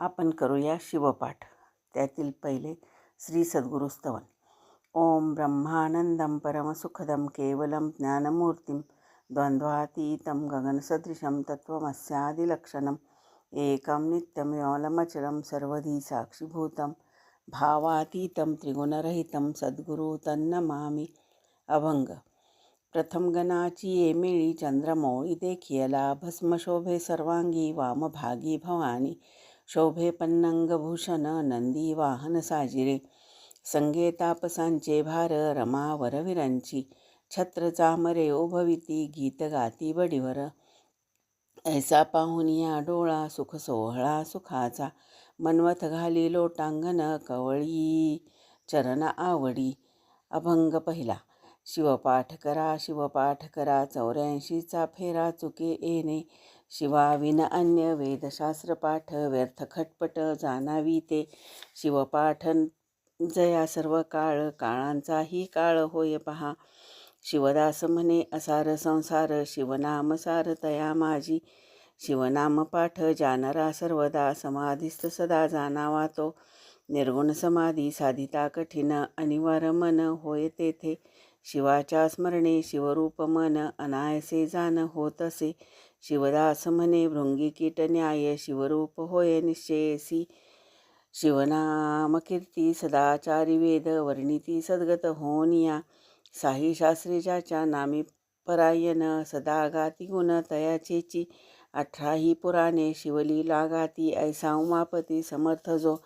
आपण करूया शिवपाठ. त्यातील पहिले श्री सद्गुरु स्तवन. ओम ब्रह्मानंदं परमसुखदं केवलं ज्ञानमूर्तिं द्वंद्वातीतं गगनसदृशं तत्त्वमस्यादिलक्षणम् एकं नित्यं विमलमचलं सर्वधी साक्षीभूतं भावातीतं त्रिगुणरहितं सद्गुरु तन्नमामि. अभंग. प्रथम गणाची येमिळी चंद्रमौळी देखियला, भस्मशोभे सर्वांगी वामभागी भवानी, शोभे पन्नंगभूषण नंदी वाहन साजिरे, संगे तापसांचे भार रमा वरविरांची, छत्र चामरे उभविती गीत गाती बडीवर, ऐसा पाहुनिया डोळा सुख सोहळा सुखाचा, मनवत घाली लोटांगण कवळी चरण आवडी. अभंग पहिला. शिवपाठ करा 84चा फेरा चुके येणे, शिवाविन अन्य वेदशास्त्र पाठ व्यर्थ खटपट जाणावी ते, शिवपाठ जया सर्व काळ काळांचाही काळ होय पहा, शिवदास म्हणे असार संसार शिवनाम सार तया माझी, शिवनाम पाठ जानरा सर्वदा समाधीस्थ सदा जाणावा तो, निर्गुण समाधी साधिता कठीण अनिवार्य मन होय तेथे, शिवाच्या स्मरणे शिवरूप मन अनायसे जाण होत असे, शिवदास म्हणे भृंगी कीट न्याय शिवरूप होय निश्चयसी, शिवनाम कीर्ती सदाचारी वेद वर्णिती सद्गत होनिया, साही शास्त्री ज्याच्या नामी परायण सदा गाती गुण तयाचेची, 18 पुराणे शिवलीला गाती ऐसा उमापती समर्थ जो,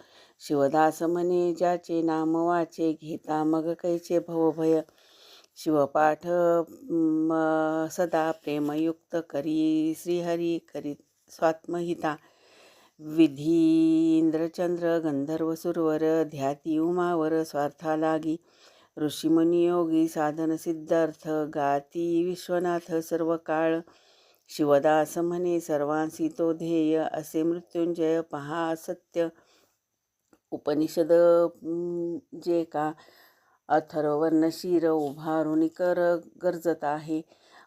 शिवदास म्हणे ज्याचे नाम वाचे घेता मग कैचे भवभय, शिवपाठ सदा प्रेमयुक्त करी श्रीहरी करी स्वात्महिता, विधी इंद्रचंद्र गंधर्व सुरवर ध्याती उमावर स्वार्था लागी, ऋषीमुनी योगी साधन सिद्धार्थ गाती विश्वनाथ सर्व काळ, शिवदास म्हणे सर्वांसी तो ध्येय असे मृत्युंजय पहा सत्य, उपनिषद जे का अथर्वर्ण शिर उभारुनी कर गरजत आहे,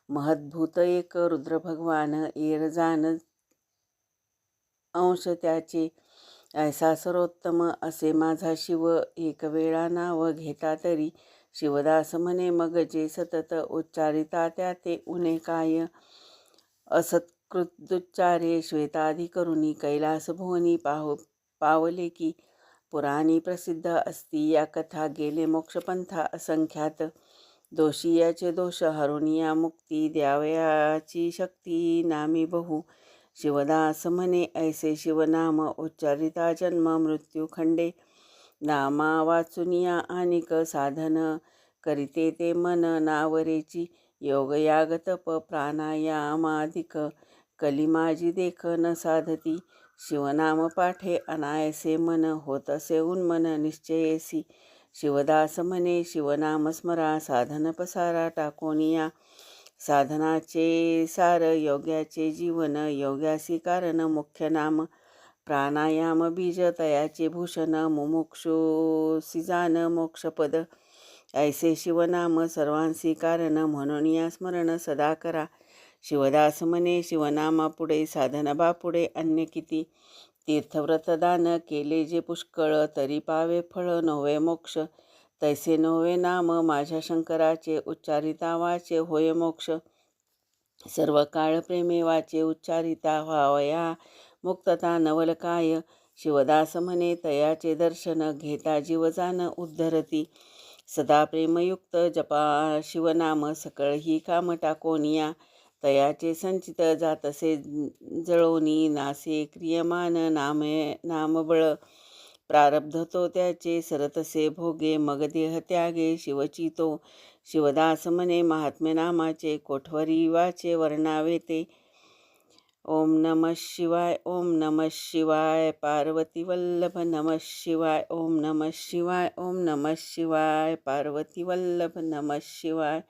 महद्भूत एक रुद्र भगवान येर जाण अंश त्याचे, ऐसा सर्वोत्तम असे माझा शिव एक वेळा नाव घेता तरी, शिवदास म्हणे मग जे सतत उच्चारिता त्या ते उणे काय, असत्कृतुच्चारे श्वेतादी करुणी कैलास भुवनी पावले की, पुराणी प्रसिद्ध असती या कथा गेले मोक्षपंथा असंख्यात, दोषी याचे दोष हरुनिया मुक्ती द्यावयाची शक्ती नामी बहु, शिवदास म्हणे ऐसे शिवनाम उच्चारिता जन्म मृत्यू खंडे, नामा वाचुनिया अनिक साधन करीते ते मन नावरेची, योग याग तप प्राणायामाधिक कली माझी देख न साधती, शिवनाम पाठे अनायसे मन होत असे उन्मन निश्चयेसी, शिवदास म्हणे शिवनाम स्मरा साधन पसारा टाकोनिया, साधनाचे सार योग्याचे जीवन योग्यासी कारण मुख्य नाम, प्राणायाम बीज तयाचे भूषण मुमुक्षुसी जाण मोक्षपद, ऐसे शिवनाम सर्वांसी कारण म्हणून या स्मरण सदा करा, शिवदास म्हणे शिवनामापुढे साधन बापुढे अन्य किती, तीर्थव्रतदान केले जे पुष्कळ तरी पावे फळ नव्हे मोक्ष, तैसे नव्हे नाम माझ्या शंकराचे उच्चारिता वाचे होय मोक्ष, सर्व काळ प्रेमे वाचे उच्चारिता व्हावया मुक्तता नवल काय, शिवदास म्हणे तयाचे दर्शन घेता जीव जाण उद्धरती, सदा प्रेमयुक्त जपा शिवनाम सकळ ही काम टाकोनिया, तयाचे संचित जातसे जळोनी नासे क्रियमान नामबळ, प्रारब्ध तो त्याचे सरतसे भोगे मग देह त्यागे शिवची तो, शिवदास म्हणे महात्म्य नामाचे कोठवरी वाचे वर्णावे ते, ओम नमः शिवाय ओम नमः शिवाय पार्वती वल्लभ नमः शिवाय ओम नमः शिवाय ओम नमः शिवाय पार्वती वल्लभ नमः शिवाय,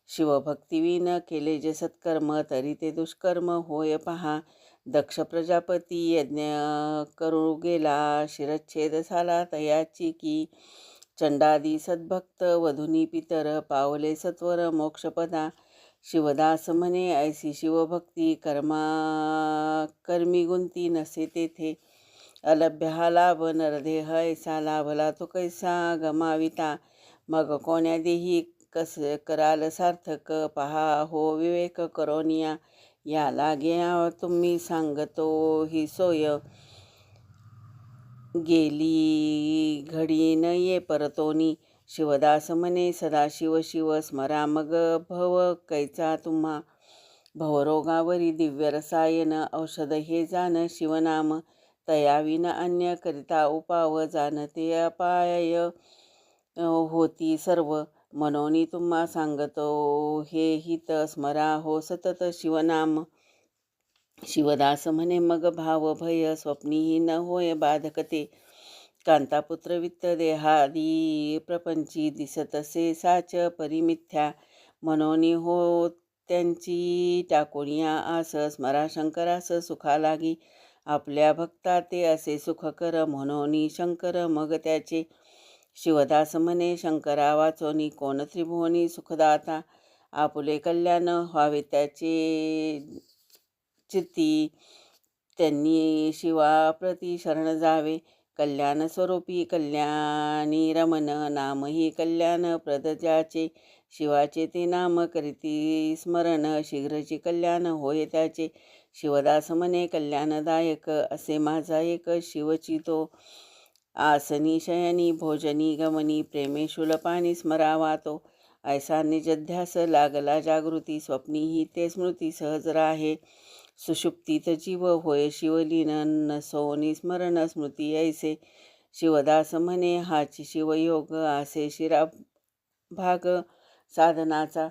शिवभक्तिविन केले जे सत्कर्म तरी ते दुष्कर्म होय पहा, दक्ष प्रजापती यज्ञ करू गेला शिरच्छेद झाला तयाची की, चंडादी सद्भक्त वधुनी पितर पावले सत्वर मोक्षपदा, शिवदास म्हणे ऐसी शिवभक्ती कर्मी गुंती नसे तेथे, अलभ्य हा लाभ नरदेह ऐसा लाभला तो कैसा गमाविता. मग कोण्या देही कस कराल सार्थक. पहा हो विवेक करोनिया. या लागे तुम्ही सांगतो ही सोय. गेली घडी न ये परतोनी. शिवदास म्हणे सदा शिव शिव स्मरा मग भव कैचा तुम्हा. भवरोगावरी दिव्य रसायन औषध हे जाण शिवनाम. तयाविन अन्य करिता उपाव जाणते अपाय होती सर्व. मनोनी तुम्हा सांगतो हे हित स्मरा हो सतत शिवनाम. शिवदास म्हणे मग भाव भय स्वप्नीही न होय बाधकते. कांतापुत्र वित्त देहादी प्रपंची दिसतसे साच परिमिथ्या. मनोनी हो त्यांची टाकोनिया आस. स्मरा शंकरास सुखा लागी. आपल्या भक्ता ते असे सुख कर. मनोनी शंकर मग त्याचे. शिवदास म्हणे शंकरा वाचोनी कोण त्रिभुवनी सुखदाता. आपुले कल्याण व्हावे त्याचे चित्ती. त्यांनी शिवाप्रती शरण जावे. कल्याण स्वरूपी कल्याणी रमण. नामही कल्याण प्रद ज्याचे. शिवाचे ते नाम करीती स्मरण. शीघ्रची कल्याण होय त्याचे. शिवदास म्हणे कल्याणदायक असे माझा एक शिवची तो. आसनी शयनी भोजनी गमनी प्रेमे शूलपाणी स्मरावा तो. ऐसा निजध्यास लागला जागृती. स्वप्नीही ते स्मृती सहज राहे. सुषुप्तीत जीव होय शिवलीन. नसोनी स्मरण स्मृती ऐसे. शिवदास म्हणे हाची शिवयोग असे शिरा भाग साधनाचा.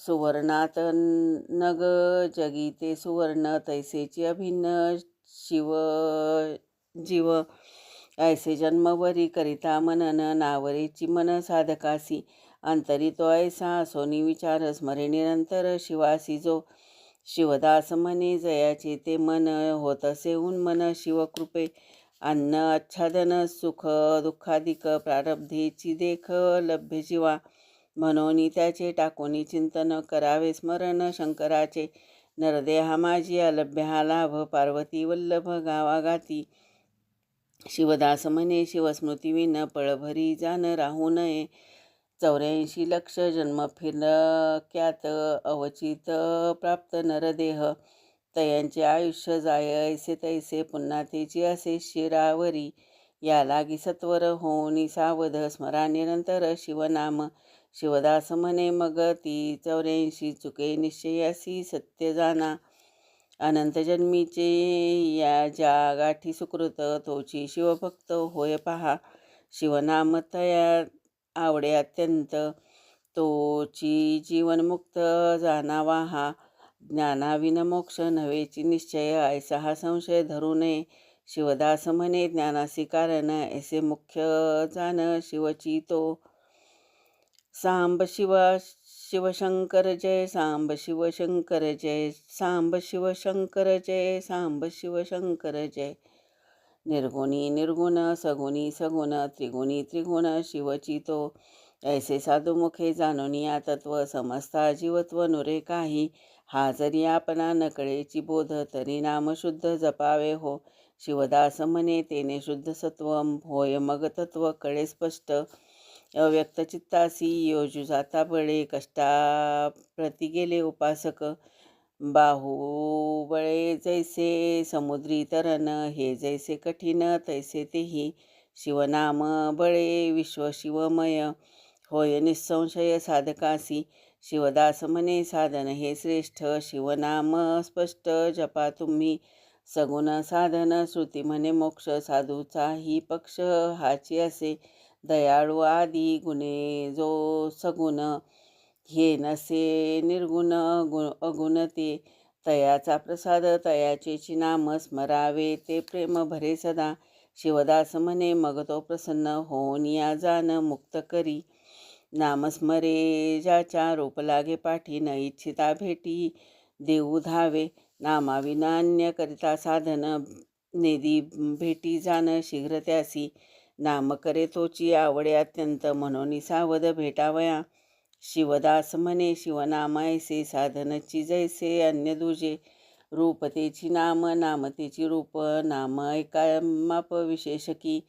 सुवर्णात नग जगीते सुवर्ण तैसेची अभिन्न शिव जीव. ऐसे जन्मवरी करिता मनन नावरेची मन साधकासी. अंतरी तो ऐसा सोनी विचार स्मरे निरंतर शिवासी जो. शिवदास म्हणे जयाचे ते मन होतसे उन्मन शिवकृपे. अन्न आच्छादन सुख दुःखाधिक प्रारब्धेची देख लभ्य जीवा. मनोनी त्याचे टाकोनी चिंतन करावे स्मरण शंकराचे. नरदेहा माझी अलभ्य हा लाभ पार्वती वल्लभ गावागाती. शिवदास म्हणे शिवस्मृतीविन पळभरी जाण राहू नये. 84 लक्ष जन्म फिरक्यात अवचित प्राप्त नरदेह. तयांचे आयुष्य जाय ऐसे तैसे पुन्हा तेची असे शिरावरी. या लागी सत्वर होऊनी सावध स्मरा निरंतर शिवनाम. शिवदास म्हणे मग ती 84 चुके निश्चयासी सत्य जाणा. अनंत जन्मीचे या ज्या गाठी सुकृत तोची शिवभक्त होय पहा. शिवनाम तया आवडे अत्यंत तोची जीवनमुक्त जाणावा हा. ज्ञानाविन मोक्ष नव्हेची निश्चय ऐसा हा संशय धरू नये. शिवदास म्हणे ज्ञानासी कारण ऐसे मुख्य जाण शिवची तो. सांब शिवशंकर जय सांब शिवशंकर जय सांब शिवशंकर जय सांब शिवशंकर जय. निर्गुणी निर्गुण सगुणी सगुण त्रिगुणी त्रिगुण शिवची तो. ऐसे साधुमुखे जाणूनिया तत्व समजता जीवत्व नुरे काही. हा जरी आपणा नकळेची बोध तरी नाम शुद्ध जपावे हो. शिवदास म्हणे तेने शुद्ध सत्व होय मग तत्व कळे स्पष्ट. अव्यक्त चित्तासी योजू जाता बळे कष्टा प्रति गेले उपासक. बाहुबळे जैसे समुद्री तरण हे जैसे कठीण तैसे तेही. शिवनाम बळे विश्व शिवमय होय निसंशय साधकासी. शिवदास म्हणे साधन हे श्रेष्ठ शिवनाम स्पष्ट जपा तुम्ही. सगुण साधन श्रुती म्हणे मोक्ष साधूचाही पक्ष हाची असे. दयाळू आदी गुणे जो सगुण हे नसे निर्गुण अगुण ते. तयाचा प्रसाद तयाचेची नाम स्मरावे ते प्रेम भरे सदा. शिवदास म्हणे मग तो प्रसन्न होऊन या जाण मुक्त करी. नामस्मरे ज्याच्या रूप लागे पाठी न इच्छिता भेटी देऊ धावे. नामाविना अन्य करिता साधन नेदी भेटी जाण शीघ्र त्यासी. नाम करे तोची आवडे अत्यंत म्हणून सावध भेटावया. शिवदास म्हणे शिवनाम ऐसे साधनची जैसे अन्य दुजे. रूपतेची नाम नामतेची रूप नाम ऐका माप विशेष की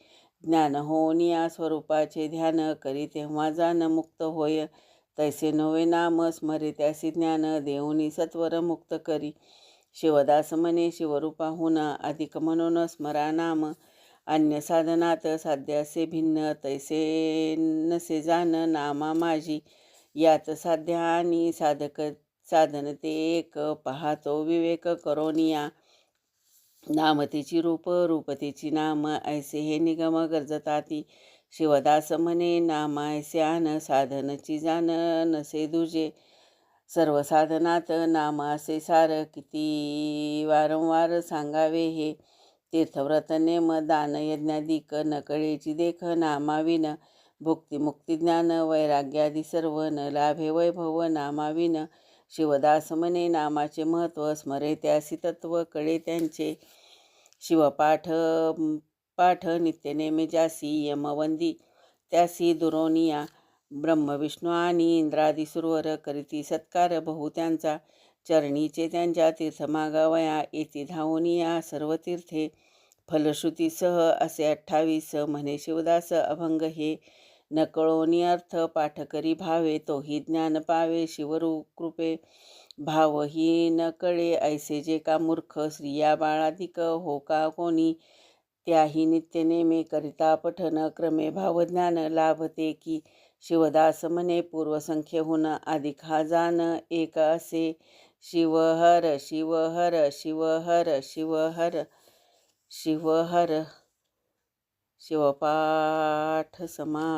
ज्ञान होऊन या स्वरूपाचे ध्यान करी तेव्हा जाण मुक्त होय. तैसे नवे नाम स्मरे त्यासी ज्ञान देऊनी सत्वर मुक्त करी. शिवदास म्हणे शिवरूपाहून अधिक म्हणून स्मरा नाम अन्य साधनात साध्य असे भिन्न तैसे नसे जाण नामा माझी यात साध्य आणि साधन ते एक पाहतो विवेक करोनिया. नामतेची रूप रूपतेची नाम ऐसे हे निगम गरजताती. शिवदास म्हणे नाम ऐसे आन साधनची जाण नसे दुजे. सर्व साधनात नाम असे सार किती वारंवार सांगावे हे. तीर्थव्रत नेम दान यज्ञाधिक नकळेची देख नामाविन. भुक्ती मुक्ती ज्ञान वैराग्यादी सर्व न लाभे वैभव नामाविन. शिवदास म्हणे नामाचे महत्त्व स्मरे त्यासी तत्व कळे त्यांचे. शिवपाठ पाठ नित्य नेमे जासी यमवंदी त्यासी दुरोनिया. ब्रह्म विष्णू आणि इंद्रादी सुरवर करीती सत्कार बहु त्यांचा. चरणीचे त्यांच्या तीर्थ मागावया येती धावनिया सर्व तीर्थे. फलश्रुतीसह असे 28 म्हणे शिवदास अभंग हे. नकळोनी अर्थ पाठ करी भावे तोही ज्ञान पावे शिवरू कृपे. भाव ही न कळे ऐसे जे का मूर्ख स्त्रिया बाळाधिक हो का कोणी. त्याही नित्य नेमे करिता पठन क्रमे भावज्ञान लाभते की. शिवदास म्हणे पूर्वसंख्येहून अधिक हा जाण एक असे. शिवहर शिवहर शिवहर शिवहर शिवहर. शिवपाठ समा